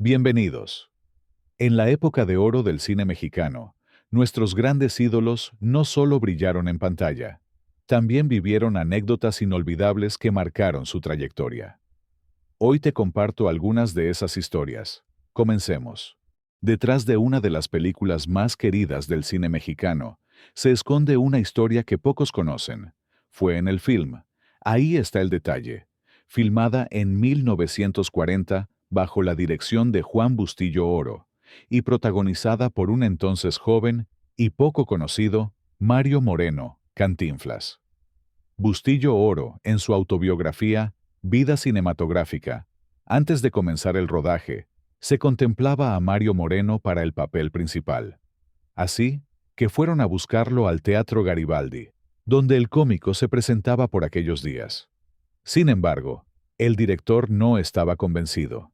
Bienvenidos. En la época de oro del cine mexicano, nuestros grandes ídolos no solo brillaron en pantalla, también vivieron anécdotas inolvidables que marcaron su trayectoria. Hoy te comparto algunas de esas historias. Comencemos. Detrás de una de las películas más queridas del cine mexicano, se esconde una historia que pocos conocen. Fue en el film Ahí está el detalle, filmada en 1940 bajo la dirección de Juan Bustillo Oro, y protagonizada por un entonces joven y poco conocido Mario Moreno, Cantinflas. Bustillo Oro, en su autobiografía Vida cinematográfica, antes de comenzar el rodaje, se contemplaba a Mario Moreno para el papel principal. Así que fueron a buscarlo al Teatro Garibaldi, donde el cómico se presentaba por aquellos días. Sin embargo, el director no estaba convencido.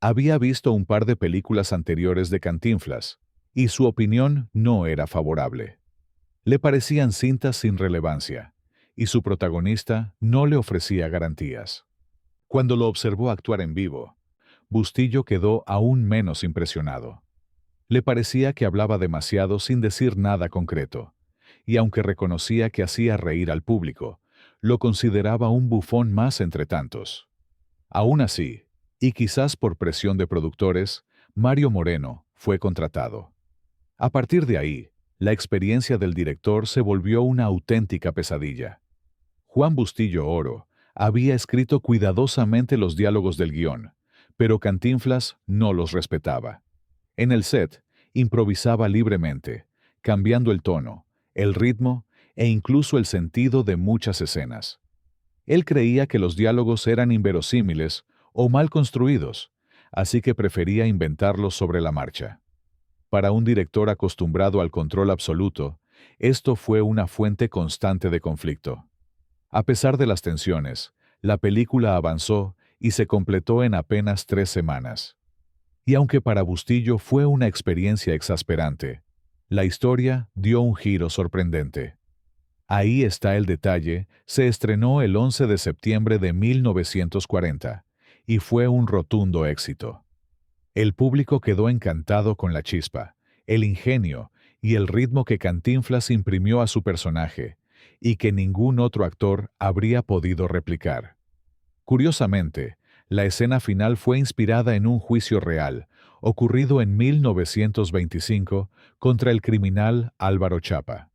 Había visto un par de películas anteriores de Cantinflas, y su opinión no era favorable. Le parecían cintas sin relevancia, y su protagonista no le ofrecía garantías. Cuando lo observó actuar en vivo, Bustillo quedó aún menos impresionado. Le parecía que hablaba demasiado sin decir nada concreto, y aunque reconocía que hacía reír al público, lo consideraba un bufón más entre tantos. Aún así, y quizás por presión de productores, Mario Moreno fue contratado. A partir de ahí, la experiencia del director se volvió una auténtica pesadilla. Juan Bustillo Oro había escrito cuidadosamente los diálogos del guión, pero Cantinflas no los respetaba. En el set, improvisaba libremente, cambiando el tono, el ritmo e incluso el sentido de muchas escenas. Él creía que los diálogos eran inverosímiles o mal construidos, así que prefería inventarlos sobre la marcha. Para un director acostumbrado al control absoluto, esto fue una fuente constante de conflicto. A pesar de las tensiones, la película avanzó y se completó en apenas 3 semanas. Y aunque para Bustillo fue una experiencia exasperante, la historia dio un giro sorprendente. Ahí está el detalle, se estrenó el 11 de septiembre de 1940 y fue un rotundo éxito. El público quedó encantado con la chispa, el ingenio y el ritmo que Cantinflas imprimió a su personaje y que ningún otro actor habría podido replicar. Curiosamente, la escena final fue inspirada en un juicio real, ocurrido en 1925 contra el criminal Álvaro Chapa.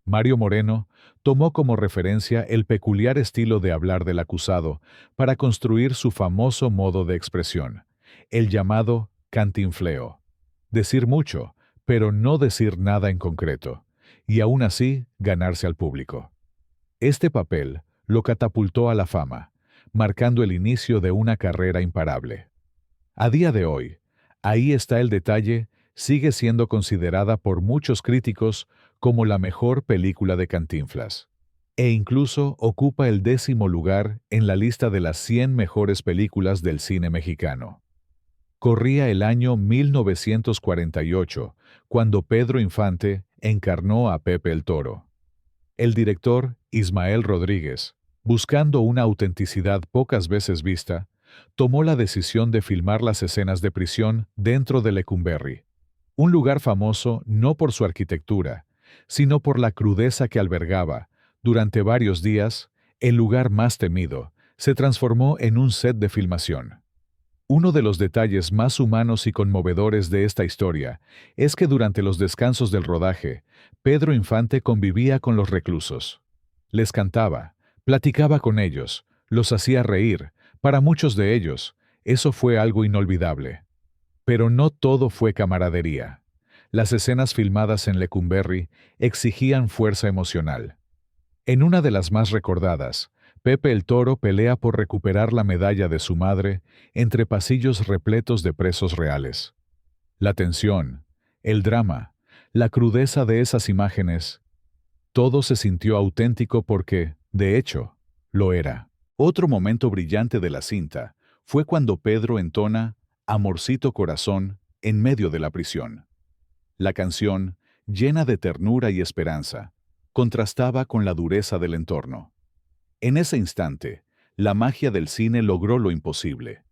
Mario Moreno tomó como referencia el peculiar estilo de hablar del acusado para construir su famoso modo de expresión, el llamado cantinfleo. Decir mucho, pero no decir nada en concreto, y aún así ganarse al público. Este papel lo catapultó a la fama, marcando el inicio de una carrera imparable. A día de hoy, Ahí está el detalle, sigue siendo considerada por muchos críticos como la mejor película de Cantinflas, e incluso ocupa el 10º lugar en la lista de las 100 mejores películas del cine mexicano. Corría el año 1948, cuando Pedro Infante encarnó a Pepe el Toro. El director, Ismael Rodríguez, buscando una autenticidad pocas veces vista, tomó la decisión de filmar las escenas de prisión dentro de Lecumberri, un lugar famoso no por su arquitectura, sino por la crudeza que albergaba. Durante varios días, el lugar más temido se transformó en un set de filmación. Uno de los detalles más humanos y conmovedores de esta historia es que durante los descansos del rodaje, Pedro Infante convivía con los reclusos. Les cantaba, platicaba con ellos, los hacía reír. Para muchos de ellos, eso fue algo inolvidable. Pero no todo fue camaradería. Las escenas filmadas en Lecumberri exigían fuerza emocional. En una de las más recordadas, Pepe el Toro pelea por recuperar la medalla de su madre entre pasillos repletos de presos reales. La tensión, el drama, la crudeza de esas imágenes, todo se sintió auténtico porque, de hecho, lo era. Otro momento brillante de la cinta fue cuando Pedro entona Amorcito Corazón en medio de la prisión. La canción, llena de ternura y esperanza, contrastaba con la dureza del entorno. En ese instante, la magia del cine logró lo imposible.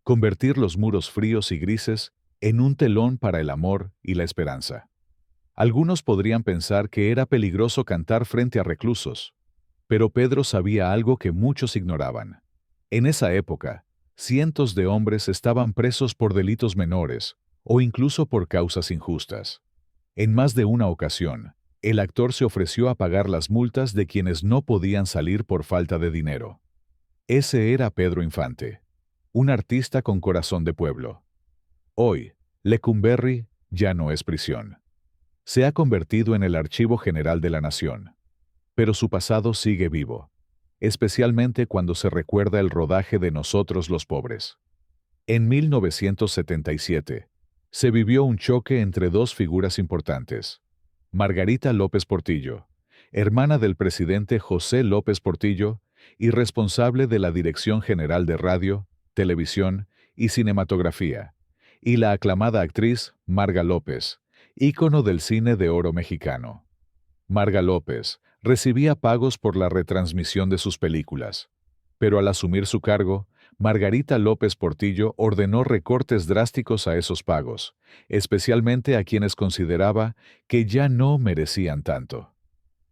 convertir los muros fríos y grises en un telón para el amor y la esperanza. Algunos podrían pensar que era peligroso cantar frente a reclusos, pero Pedro sabía algo que muchos ignoraban. En esa época, cientos de hombres estaban presos por delitos menores o incluso por causas injustas. En más de una ocasión, el actor se ofreció a pagar las multas de quienes no podían salir por falta de dinero. Ese era Pedro Infante, un artista con corazón de pueblo. Hoy, Lecumberri ya no es prisión. Se ha convertido en el Archivo General de la Nación. Pero su pasado sigue vivo, especialmente cuando se recuerda el rodaje de Nosotros los Pobres. En 1977, se vivió un choque entre dos figuras importantes. Margarita López Portillo, hermana del presidente José López Portillo y responsable de la Dirección General de Radio, Televisión y Cinematografía, y la aclamada actriz Marga López, ícono del cine de oro mexicano. Marga López recibía pagos por la retransmisión de sus películas, pero al asumir su cargo, Margarita López Portillo ordenó recortes drásticos a esos pagos, especialmente a quienes consideraba que ya no merecían tanto.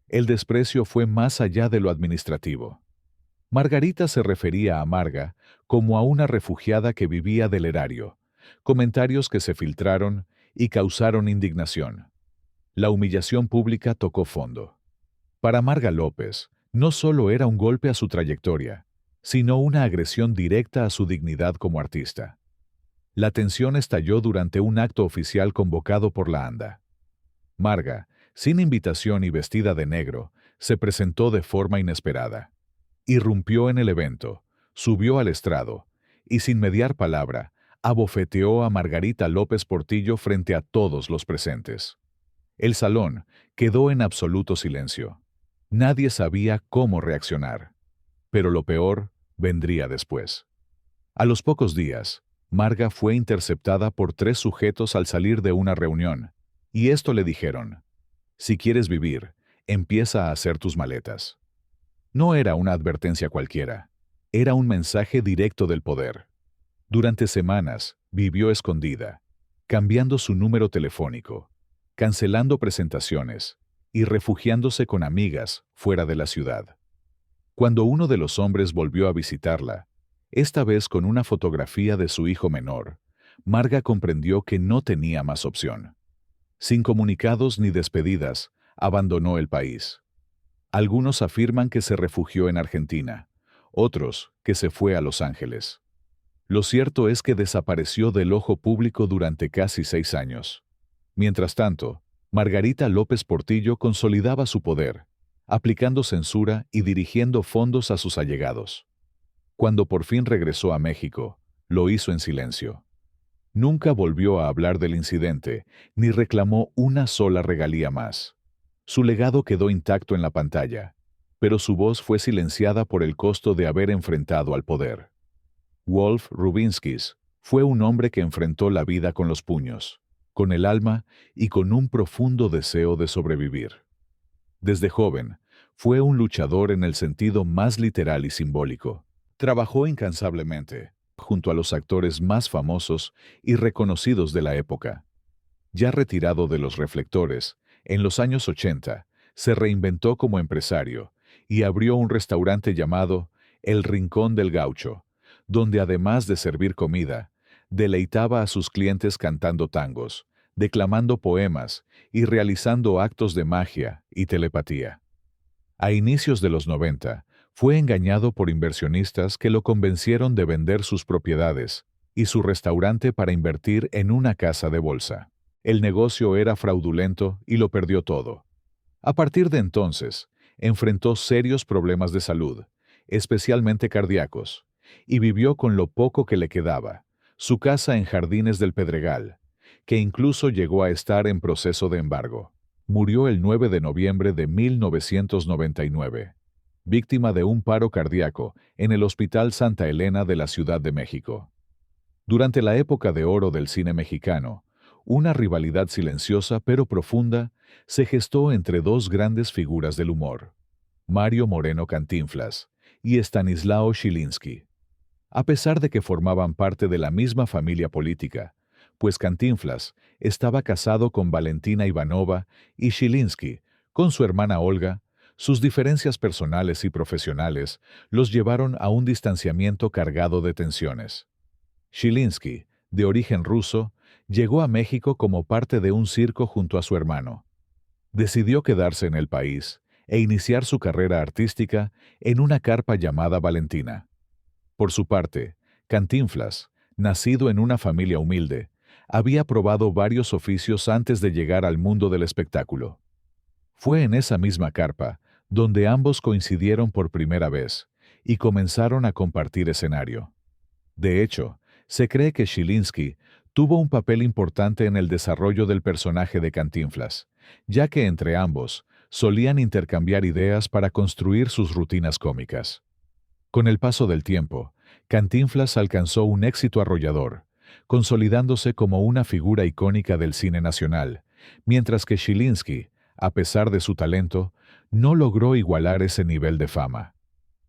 El desprecio fue más allá de lo administrativo. Margarita se refería a Marga como a una refugiada que vivía del erario, comentarios que se filtraron y causaron indignación. La humillación pública tocó fondo. Para Marga López, no solo era un golpe a su trayectoria, sino una agresión directa a su dignidad como artista. La tensión estalló durante un acto oficial convocado por la ANDA. Marga, sin invitación y vestida de negro, se presentó de forma inesperada. Irrumpió en el evento, subió al estrado y, sin mediar palabra, abofeteó a Margarita López Portillo frente a todos los presentes. El salón quedó en absoluto silencio. Nadie sabía cómo reaccionar. Pero lo peor vendría después. A los pocos días, Marga fue interceptada por 3 sujetos al salir de una reunión, y esto le dijeron: si quieres vivir, empieza a hacer tus maletas. No era una advertencia cualquiera, era un mensaje directo del poder. Durante semanas, vivió escondida, cambiando su número telefónico, cancelando presentaciones y refugiándose con amigas fuera de la ciudad. Cuando uno de los hombres volvió a visitarla, esta vez con una fotografía de su hijo menor, Marga comprendió que no tenía más opción. Sin comunicados ni despedidas, abandonó el país. Algunos afirman que se refugió en Argentina, otros que se fue a Los Ángeles. Lo cierto es que desapareció del ojo público durante casi 6 años. Mientras tanto, Margarita López Portillo consolidaba su poder, aplicando censura y dirigiendo fondos a sus allegados. Cuando por fin regresó a México, lo hizo en silencio. Nunca volvió a hablar del incidente, ni reclamó una sola regalía más. Su legado quedó intacto en la pantalla, pero su voz fue silenciada por el costo de haber enfrentado al poder. Wolf Rubinskis fue un hombre que enfrentó la vida con los puños, con el alma y con un profundo deseo de sobrevivir. Desde joven, fue un luchador en el sentido más literal y simbólico. Trabajó incansablemente, junto a los actores más famosos y reconocidos de la época. Ya retirado de los reflectores, en los años 80, se reinventó como empresario y abrió un restaurante llamado El Rincón del Gaucho, donde además de servir comida, deleitaba a sus clientes cantando tangos, declamando poemas y realizando actos de magia y telepatía. A inicios de los 90, fue engañado por inversionistas que lo convencieron de vender sus propiedades y su restaurante para invertir en una casa de bolsa. El negocio era fraudulento y lo perdió todo. A partir de entonces, enfrentó serios problemas de salud, especialmente cardíacos, y vivió con lo poco que le quedaba, su casa en Jardines del Pedregal, que incluso llegó a estar en proceso de embargo. Murió el 9 de noviembre de 1999, víctima de un paro cardíaco en el Hospital Santa Elena de la Ciudad de México. Durante la época de oro del cine mexicano, una rivalidad silenciosa pero profunda se gestó entre dos grandes figuras del humor, Mario Moreno Cantinflas y Estanislao Schilinski. a pesar de que formaban parte de la misma familia política, pues Cantinflas estaba casado con Valentina Ivanova y Shilinsky, con su hermana Olga. Sus diferencias personales y profesionales los llevaron a un distanciamiento cargado de tensiones. Shilinsky, de origen ruso, llegó a México como parte de un circo junto a su hermano. Decidió quedarse en el país e iniciar su carrera artística en una carpa llamada Valentina. Por su parte, Cantinflas, nacido en una familia humilde, había probado varios oficios antes de llegar al mundo del espectáculo. Fue en esa misma carpa donde ambos coincidieron por primera vez y comenzaron a compartir escenario. De hecho, se cree que Shilinsky tuvo un papel importante en el desarrollo del personaje de Cantinflas, ya que entre ambos solían intercambiar ideas para construir sus rutinas cómicas. Con el paso del tiempo, Cantinflas alcanzó un éxito arrollador, consolidándose como una figura icónica del cine nacional, mientras que Shilinsky, a pesar de su talento, no logró igualar ese nivel de fama.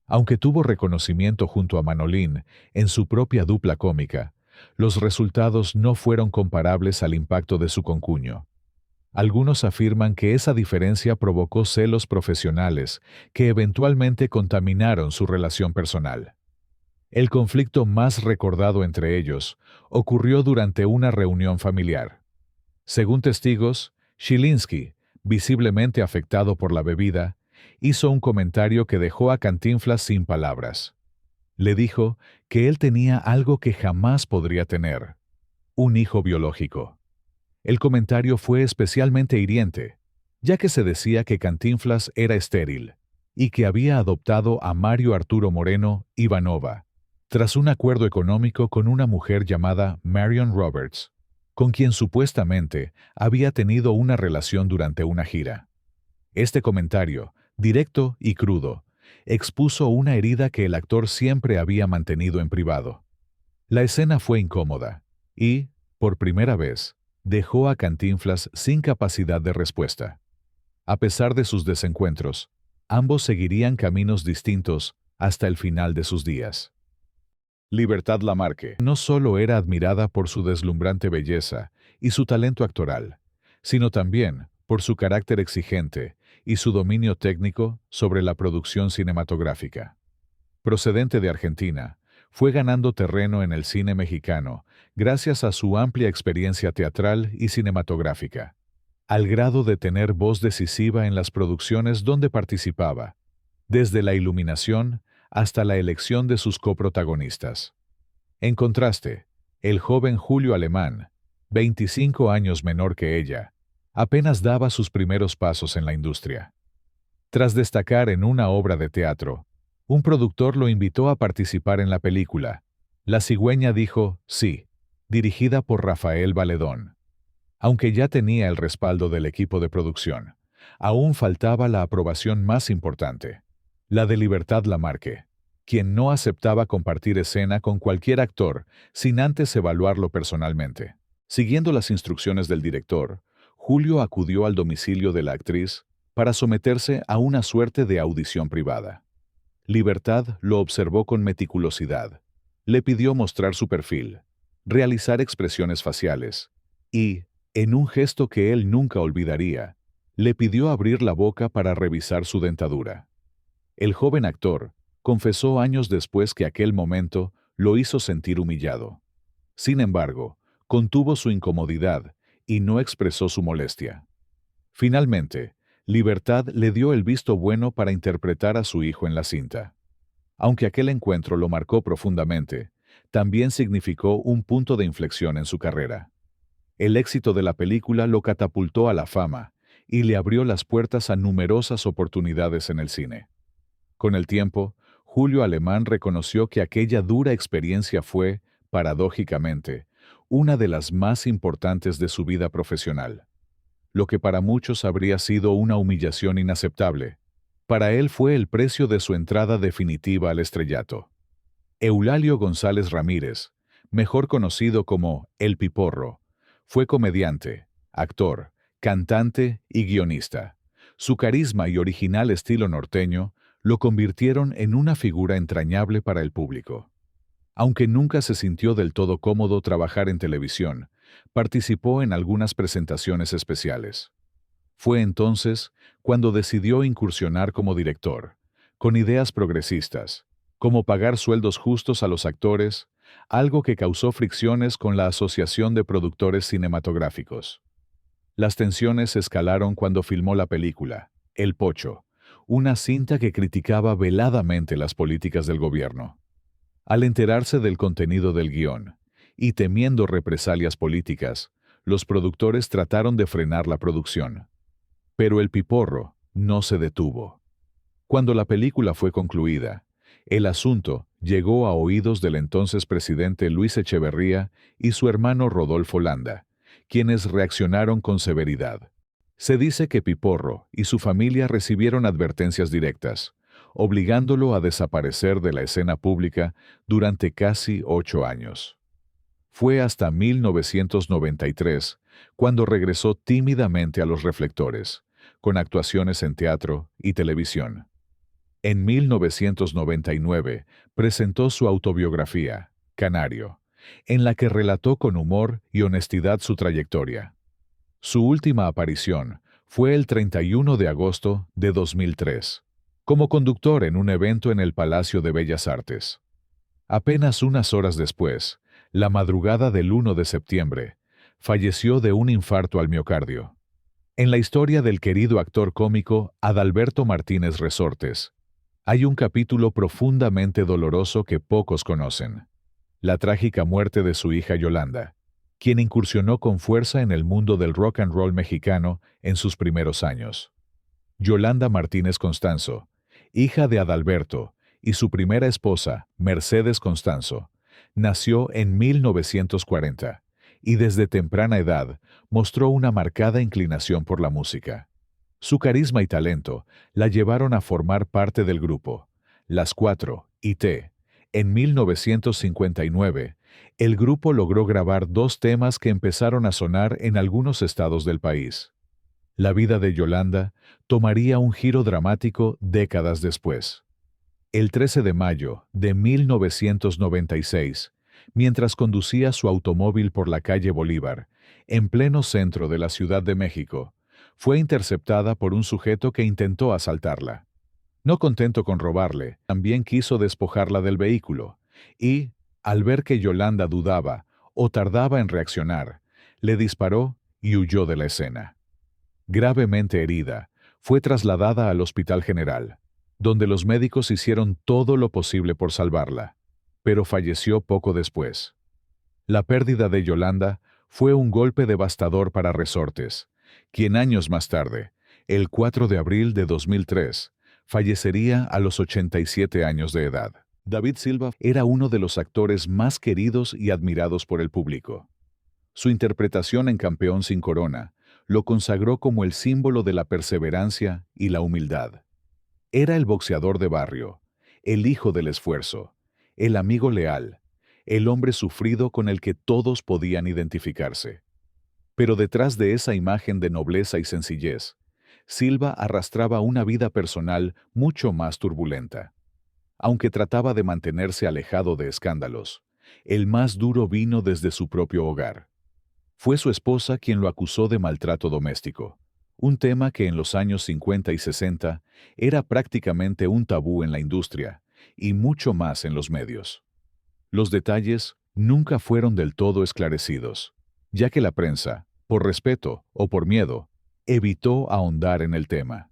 Aunque tuvo reconocimiento junto a Manolín en su propia dupla cómica, los resultados no fueron comparables al impacto de su concuño. Algunos afirman que esa diferencia provocó celos profesionales que eventualmente contaminaron su relación personal. El conflicto más recordado entre ellos ocurrió durante una reunión familiar. Según testigos, Shilinsky, visiblemente afectado por la bebida, hizo un comentario que dejó a Cantinflas sin palabras. Le dijo que él tenía algo que jamás podría tener: un hijo biológico. El comentario fue especialmente hiriente, ya que se decía que Cantinflas era estéril y que había adoptado a Mario Arturo Moreno Ivanova, tras un acuerdo económico con una mujer llamada Marion Roberts, con quien supuestamente había tenido una relación durante una gira. Este comentario, directo y crudo, expuso una herida que el actor siempre había mantenido en privado. La escena fue incómoda y, por primera vez, dejó a Cantinflas sin capacidad de respuesta. A pesar de sus desencuentros, ambos seguirían caminos distintos hasta el final de sus días. Libertad Lamarque no solo era admirada por su deslumbrante belleza y su talento actoral, sino también por su carácter exigente y su dominio técnico sobre la producción cinematográfica. Procedente de Argentina, fue ganando terreno en el cine mexicano gracias a su amplia experiencia teatral y cinematográfica, al grado de tener voz decisiva en las producciones donde participaba, desde la iluminación hasta la elección de sus coprotagonistas. En contraste, el joven Julio Alemán, 25 años menor que ella, apenas daba sus primeros pasos en la industria. Tras destacar en una obra de teatro, un productor lo invitó a participar en la película La cigüeña dijo sí, dirigida por Rafael Valedón. Aunque ya tenía el respaldo del equipo de producción, aún faltaba la aprobación más importante, la de Libertad Lamarque, quien no aceptaba compartir escena con cualquier actor sin antes evaluarlo personalmente. Siguiendo las instrucciones del director, Julio acudió al domicilio de la actriz para someterse a una suerte de audición privada. Libertad lo observó con meticulosidad, le pidió mostrar su perfil, realizar expresiones faciales y, en un gesto que él nunca olvidaría, le pidió abrir la boca para revisar su dentadura. El joven actor confesó años después que aquel momento lo hizo sentir humillado. Sin embargo, contuvo su incomodidad y no expresó su molestia. Finalmente, Libertad le dio el visto bueno para interpretar a su hijo en la cinta. Aunque aquel encuentro lo marcó profundamente, también significó un punto de inflexión en su carrera. El éxito de la película lo catapultó a la fama y le abrió las puertas a numerosas oportunidades en el cine. Con el tiempo, Julio Alemán reconoció que aquella dura experiencia fue, paradójicamente, una de las más importantes de su vida profesional. Lo que para muchos habría sido una humillación inaceptable, para él fue el precio de su entrada definitiva al estrellato. Eulalio González Ramírez, mejor conocido como El Piporro, fue comediante, actor, cantante y guionista. Su carisma y original estilo norteño lo convirtieron en una figura entrañable para el público. Aunque nunca se sintió del todo cómodo trabajar en televisión, participó en algunas presentaciones especiales. Fue entonces cuando decidió incursionar como director, con ideas progresistas, como pagar sueldos justos a los actores, algo que causó fricciones con la Asociación de Productores Cinematográficos. Las tensiones escalaron cuando filmó la película, El Pocho, una cinta que criticaba veladamente las políticas del gobierno. Al enterarse del contenido del guión, y temiendo represalias políticas, los productores trataron de frenar la producción. Pero el piporro no se detuvo. Cuando la película fue concluida, el asunto llegó a oídos del entonces presidente Luis Echeverría y su hermano Rodolfo Landa, quienes reaccionaron con severidad. Se dice que Piporro y su familia recibieron advertencias directas, obligándolo a desaparecer de la escena pública durante casi 8 años. Fue hasta 1993 cuando regresó tímidamente a los reflectores, con actuaciones en teatro y televisión. En 1999 presentó su autobiografía, Canario, en la que relató con humor y honestidad su trayectoria. Su última aparición fue el 31 de agosto de 2003, como conductor en un evento en el Palacio de Bellas Artes. Apenas unas horas después, la madrugada del 1 de septiembre, falleció de un infarto al miocardio. En la historia del querido actor cómico Adalberto Martínez Resortes, hay un capítulo profundamente doloroso que pocos conocen: la trágica muerte de su hija Yolanda, quien incursionó con fuerza en el mundo del rock and roll mexicano en sus primeros años. Yolanda Martínez Constanzo, hija de Adalberto, y su primera esposa, Mercedes Constanzo, nació en 1940 y desde temprana edad mostró una marcada inclinación por la música. Su carisma y talento la llevaron a formar parte del grupo Las Cuatro y T. En 1959, el grupo logró grabar 2 temas que empezaron a sonar en algunos estados del país. La vida de Yolanda tomaría un giro dramático décadas después. El 13 de mayo de 1996, mientras conducía su automóvil por la calle Bolívar, en pleno centro de la Ciudad de México, fue interceptada por un sujeto que intentó asaltarla. No contento con robarle, también quiso despojarla del vehículo, y, al ver que Yolanda dudaba o tardaba en reaccionar, le disparó y huyó de la escena. Gravemente herida, fue trasladada al Hospital General, donde los médicos hicieron todo lo posible por salvarla, pero falleció poco después. La pérdida de Yolanda fue un golpe devastador para Resortes, quien años más tarde, el 4 de abril de 2003, fallecería a los 87 años de edad. David Silva era uno de los actores más queridos y admirados por el público. Su interpretación en Campeón sin Corona lo consagró como el símbolo de la perseverancia y la humildad. Era el boxeador de barrio, el hijo del esfuerzo, el amigo leal, el hombre sufrido con el que todos podían identificarse. Pero detrás de esa imagen de nobleza y sencillez, Silva arrastraba una vida personal mucho más turbulenta. Aunque trataba de mantenerse alejado de escándalos, el más duro vino desde su propio hogar. Fue su esposa quien lo acusó de maltrato doméstico, un tema que en los años 50 y 60 era prácticamente un tabú en la industria y mucho más en los medios. Los detalles nunca fueron del todo esclarecidos, ya que la prensa, por respeto o por miedo, evitó ahondar en el tema.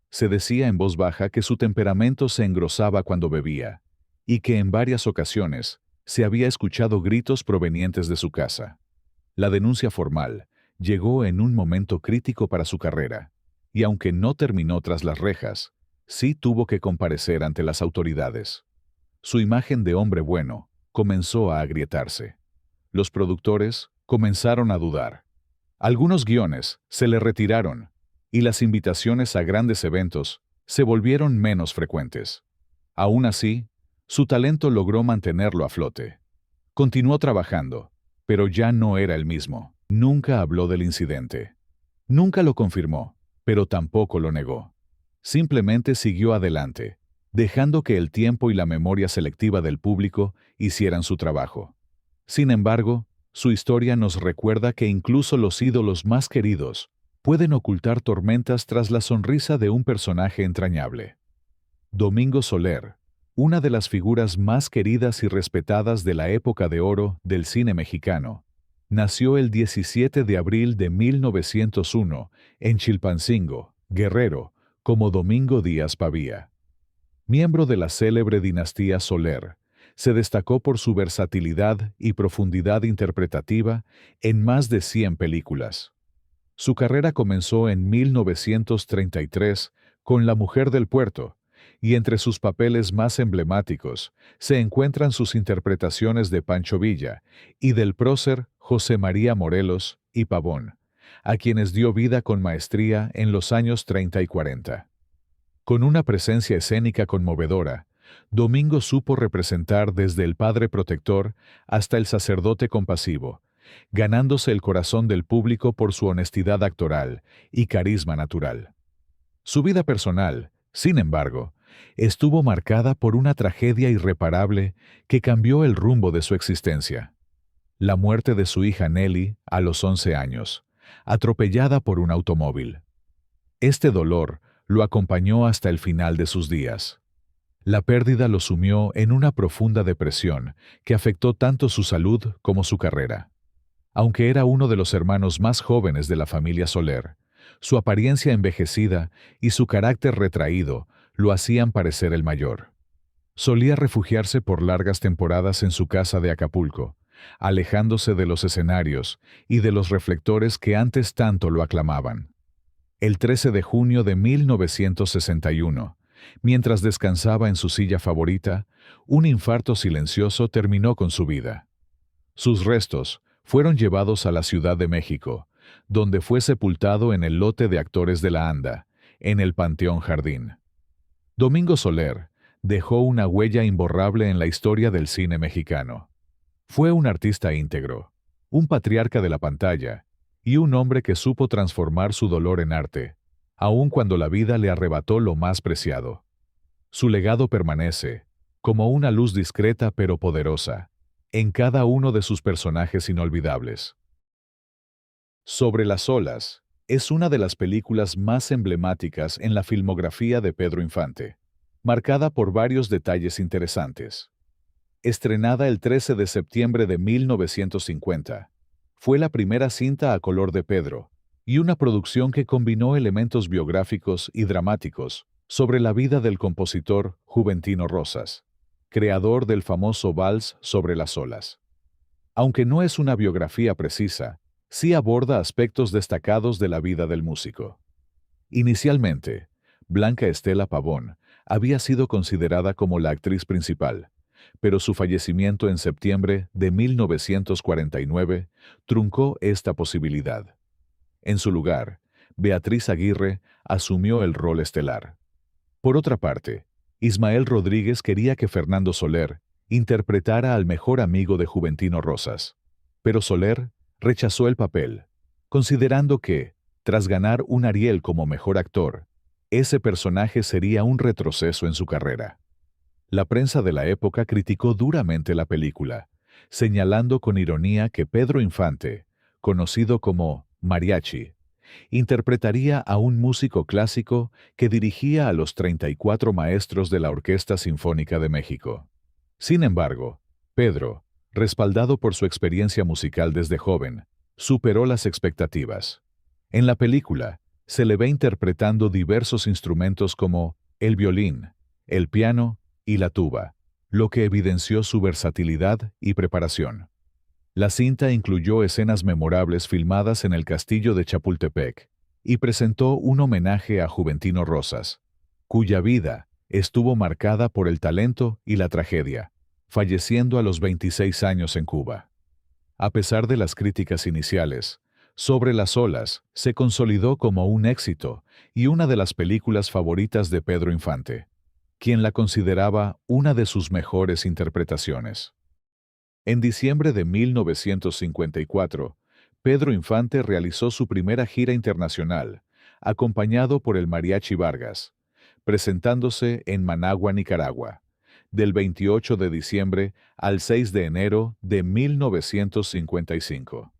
Se decía en voz baja que su temperamento se engrosaba cuando bebía, y que en varias ocasiones se había escuchado gritos provenientes de su casa. La denuncia formal llegó en un momento crítico para su carrera, y aunque no terminó tras las rejas, sí tuvo que comparecer ante las autoridades. Su imagen de hombre bueno comenzó a agrietarse. Los productores comenzaron a dudar. Algunos guiones se le retiraron, y las invitaciones a grandes eventos se volvieron menos frecuentes. Aún así, su talento logró mantenerlo a flote. Continuó trabajando, pero ya no era el mismo. Nunca habló del incidente. Nunca lo confirmó, pero tampoco lo negó. Simplemente siguió adelante, dejando que el tiempo y la memoria selectiva del público hicieran su trabajo. Sin embargo, su historia nos recuerda que incluso los ídolos más queridos pueden ocultar tormentas tras la sonrisa de un personaje entrañable. Domingo Soler, una de las figuras más queridas y respetadas de la época de oro del cine mexicano, nació el 17 de abril de 1901 en Chilpancingo, Guerrero, como Domingo Díaz Pavía. Miembro de la célebre dinastía Soler, se destacó por su versatilidad y profundidad interpretativa en más de 100 películas. Su carrera comenzó en 1933 con La Mujer del Puerto, y entre sus papeles más emblemáticos se encuentran sus interpretaciones de Pancho Villa y del prócer José María Morelos y Pavón, a quienes dio vida con maestría en los años 30 y 40. Con una presencia escénica conmovedora, Domingo supo representar desde el padre protector hasta el sacerdote compasivo, ganándose el corazón del público por su honestidad actoral y carisma natural. Su vida personal, sin embargo, estuvo marcada por una tragedia irreparable que cambió el rumbo de su existencia. La muerte de su hija Nelly a los 11 años, atropellada por un automóvil. Este dolor lo acompañó hasta el final de sus días. La pérdida lo sumió en una profunda depresión que afectó tanto su salud como su carrera. Aunque era uno de los hermanos más jóvenes de la familia Soler, su apariencia envejecida y su carácter retraído lo hacían parecer el mayor. Solía refugiarse por largas temporadas en su casa de Acapulco, alejándose de los escenarios y de los reflectores que antes tanto lo aclamaban. El 13 de junio de 1961, mientras descansaba en su silla favorita, un infarto silencioso terminó con su vida. Sus restos fueron llevados a la Ciudad de México, donde fue sepultado en el lote de actores de la ANDA, en el Panteón Jardín. Domingo Soler dejó una huella imborrable en la historia del cine mexicano. Fue un artista íntegro, un patriarca de la pantalla, y un hombre que supo transformar su dolor en arte, aun cuando la vida le arrebató lo más preciado. Su legado permanece, como una luz discreta pero poderosa, en cada uno de sus personajes inolvidables. Sobre las olas es una de las películas más emblemáticas en la filmografía de Pedro Infante, marcada por varios detalles interesantes. Estrenada el 13 de septiembre de 1950, fue la primera cinta a color de Pedro, y una producción que combinó elementos biográficos y dramáticos sobre la vida del compositor Juventino Rosas, creador del famoso Vals sobre las olas. Aunque no es una biografía precisa, sí aborda aspectos destacados de la vida del músico. Inicialmente, Blanca Estela Pavón había sido considerada como la actriz principal, pero su fallecimiento en septiembre de 1949 truncó esta posibilidad. En su lugar, Beatriz Aguirre asumió el rol estelar. Por otra parte, Ismael Rodríguez quería que Fernando Soler interpretara al mejor amigo de Juventino Rosas, pero Soler rechazó el papel, considerando que, tras ganar un Ariel como mejor actor, ese personaje sería un retroceso en su carrera. La prensa de la época criticó duramente la película, señalando con ironía que Pedro Infante, conocido como Mariachi, interpretaría a un músico clásico que dirigía a los 34 maestros de la Orquesta Sinfónica de México. Sin embargo, Pedro, respaldado por su experiencia musical desde joven, superó las expectativas. En la película, se le ve interpretando diversos instrumentos como el violín, el piano y la tuba, lo que evidenció su versatilidad y preparación. La cinta incluyó escenas memorables filmadas en el castillo de Chapultepec y presentó un homenaje a Juventino Rosas, cuya vida estuvo marcada por el talento y la tragedia, falleciendo a los 26 años en Cuba. A pesar de las críticas iniciales, Sobre las olas se consolidó como un éxito y una de las películas favoritas de Pedro Infante, quien la consideraba una de sus mejores interpretaciones. En diciembre de 1954, Pedro Infante realizó su primera gira internacional, acompañado por el Mariachi Vargas, presentándose en Managua, Nicaragua, del 28 de diciembre al 6 de enero de 1955.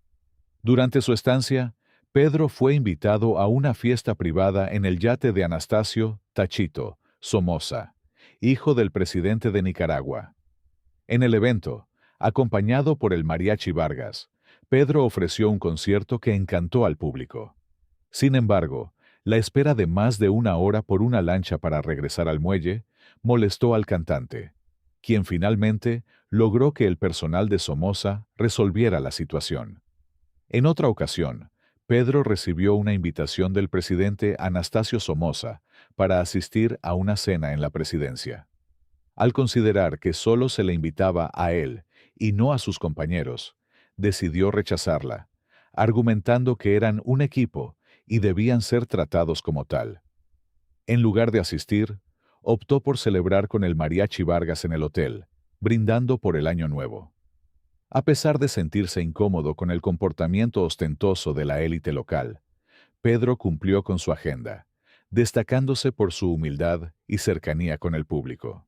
Durante su estancia, Pedro fue invitado a una fiesta privada en el yate de Anastasio Tachito Somoza, hijo del presidente de Nicaragua. En el evento, acompañado por el Mariachi Vargas, Pedro ofreció un concierto que encantó al público. Sin embargo, la espera de más de una hora por una lancha para regresar al muelle molestó al cantante, quien finalmente logró que el personal de Somoza resolviera la situación. En otra ocasión, Pedro recibió una invitación del presidente Anastasio Somoza para asistir a una cena en la presidencia. Al considerar que solo se le invitaba a él y no a sus compañeros, decidió rechazarla, argumentando que eran un equipo y debían ser tratados como tal. En lugar de asistir, optó por celebrar con el Mariachi Vargas en el hotel, brindando por el Año Nuevo. A pesar de sentirse incómodo con el comportamiento ostentoso de la élite local, Pedro cumplió con su agenda, destacándose por su humildad y cercanía con el público.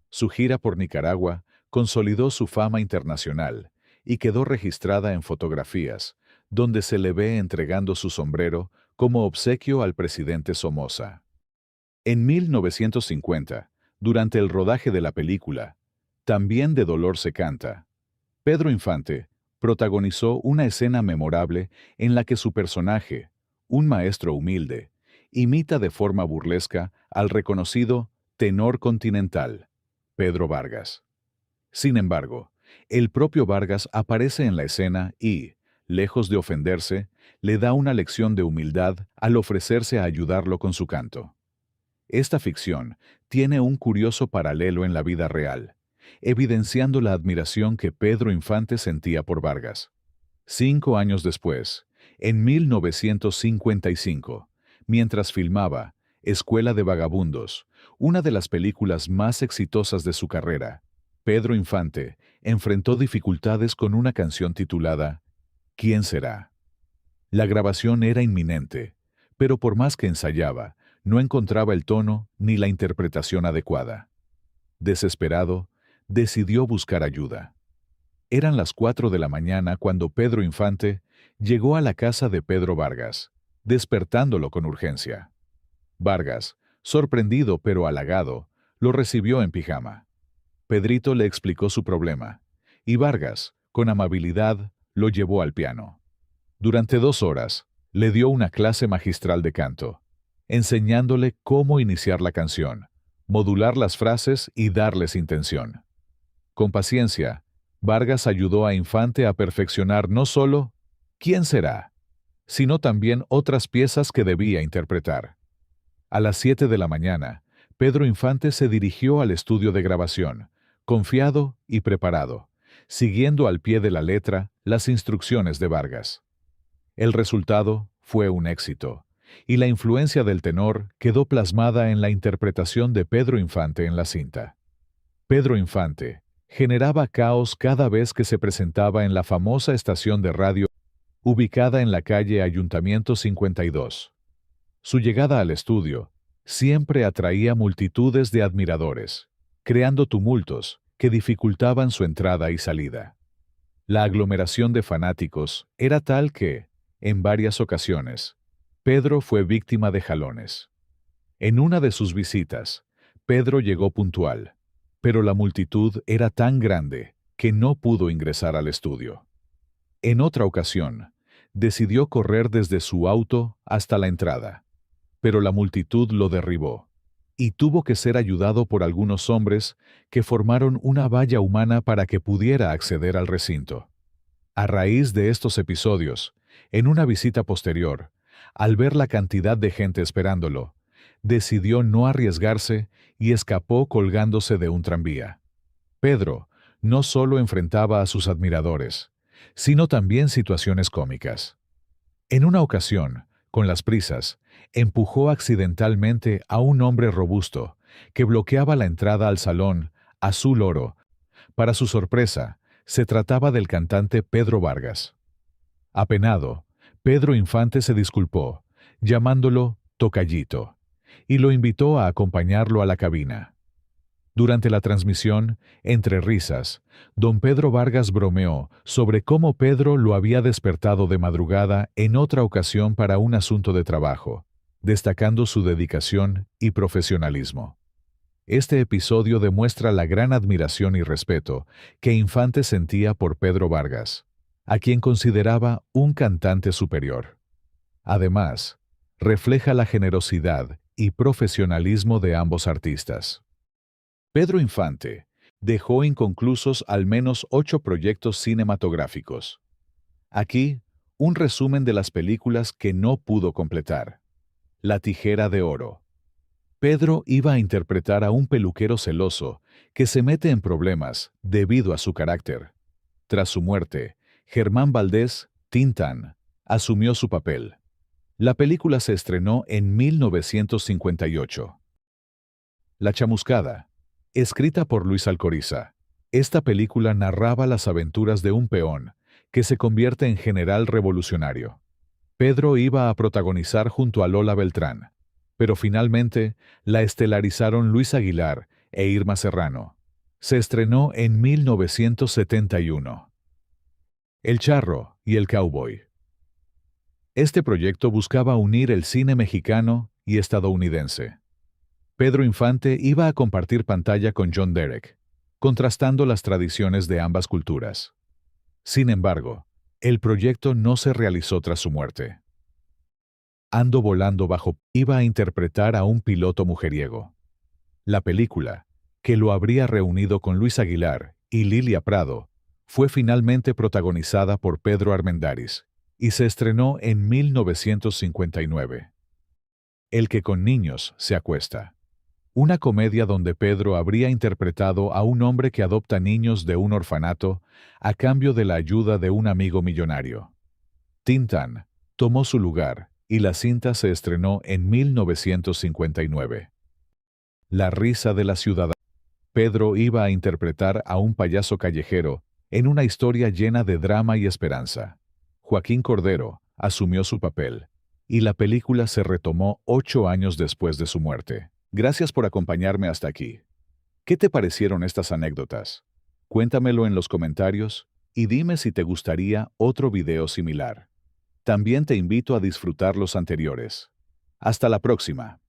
Su gira por Nicaragua consolidó su fama internacional y quedó registrada en fotografías, donde se le ve entregando su sombrero como obsequio al presidente Somoza. En 1950, durante el rodaje de la película, También de dolor se canta, Pedro Infante protagonizó una escena memorable en la que su personaje, un maestro humilde, imita de forma burlesca al reconocido tenor continental, Pedro Vargas. Sin embargo, el propio Vargas aparece en la escena y, lejos de ofenderse, le da una lección de humildad al ofrecerse a ayudarlo con su canto. Esta ficción tiene un curioso paralelo en la vida real, evidenciando la admiración que Pedro Infante sentía por Vargas. 5 años después, en 1955, mientras filmaba Escuela de Vagabundos, una de las películas más exitosas de su carrera, Pedro Infante enfrentó dificultades con una canción titulada ¿Quién será? La grabación era inminente, pero por más que ensayaba, no encontraba el tono ni la interpretación adecuada. Desesperado, decidió buscar ayuda. Eran las 4 de la mañana cuando Pedro Infante llegó a la casa de Pedro Vargas, despertándolo con urgencia. Vargas, sorprendido pero halagado, lo recibió en pijama. Pedrito le explicó su problema, y Vargas, con amabilidad, lo llevó al piano. Durante 2 horas, le dio una clase magistral de canto, enseñándole cómo iniciar la canción, modular las frases y darles intención. Con paciencia, Vargas ayudó a Infante a perfeccionar no solo ¿Quién será?, sino también otras piezas que debía interpretar. A las 7 de la mañana, Pedro Infante se dirigió al estudio de grabación, confiado y preparado, siguiendo al pie de la letra las instrucciones de Vargas. El resultado fue un éxito, y la influencia del tenor quedó plasmada en la interpretación de Pedro Infante en la cinta. Pedro Infante generaba caos cada vez que se presentaba en la famosa estación de radio ubicada en la calle Ayuntamiento 52. Su llegada al estudio siempre atraía multitudes de admiradores, creando tumultos que dificultaban su entrada y salida. La aglomeración de fanáticos era tal que, en varias ocasiones, Pedro fue víctima de jalones. En una de sus visitas, Pedro llegó puntual, pero la multitud era tan grande que no pudo ingresar al estudio. En otra ocasión, decidió correr desde su auto hasta la entrada, pero la multitud lo derribó, y tuvo que ser ayudado por algunos hombres que formaron una valla humana para que pudiera acceder al recinto. A raíz de estos episodios, en una visita posterior, al ver la cantidad de gente esperándolo, decidió no arriesgarse y escapó colgándose de un tranvía. Pedro no solo enfrentaba a sus admiradores, sino también situaciones cómicas. En una ocasión, con las prisas, empujó accidentalmente a un hombre robusto que bloqueaba la entrada al salón Azul Oro. Para su sorpresa, se trataba del cantante Pedro Vargas. Apenado, Pedro Infante se disculpó, llamándolo tocallito, y lo invitó a acompañarlo a la cabina. Durante la transmisión, entre risas, don Pedro Vargas bromeó sobre cómo Pedro lo había despertado de madrugada en otra ocasión para un asunto de trabajo, destacando su dedicación y profesionalismo. Este episodio demuestra la gran admiración y respeto que Infante sentía por Pedro Vargas, a quien consideraba un cantante superior. Además, refleja la generosidad y profesionalismo de ambos artistas. Pedro Infante dejó inconclusos al menos 8 proyectos cinematográficos. Aquí, un resumen de las películas que no pudo completar. La tijera de oro. Pedro iba a interpretar a un peluquero celoso que se mete en problemas debido a su carácter. Tras su muerte, Germán Valdés, Tintán, asumió su papel. La película se estrenó en 1958. La chamuscada. Escrita por Luis Alcoriza, esta película narraba las aventuras de un peón que se convierte en general revolucionario. Pedro iba a protagonizar junto a Lola Beltrán, pero finalmente la estelarizaron Luis Aguilar e Irma Serrano. Se estrenó en 1971. El charro y el cowboy. Este proyecto buscaba unir el cine mexicano y estadounidense. Pedro Infante iba a compartir pantalla con John Derek, contrastando las tradiciones de ambas culturas. Sin embargo, el proyecto no se realizó tras su muerte. Ando volando bajo iba a interpretar a un piloto mujeriego. La película, que lo habría reunido con Luis Aguilar y Lilia Prado, fue finalmente protagonizada por Pedro Armendáriz y se estrenó en 1959. El que con niños se acuesta. Una comedia donde Pedro habría interpretado a un hombre que adopta niños de un orfanato a cambio de la ayuda de un amigo millonario. Tintán tomó su lugar y la cinta se estrenó en 1959. La risa de la ciudad. Pedro iba a interpretar a un payaso callejero en una historia llena de drama y esperanza. Joaquín Cordero asumió su papel, y la película se retomó 8 años después de su muerte. Gracias por acompañarme hasta aquí. ¿Qué te parecieron estas anécdotas? Cuéntamelo en los comentarios y dime si te gustaría otro video similar. También te invito a disfrutar los anteriores. Hasta la próxima.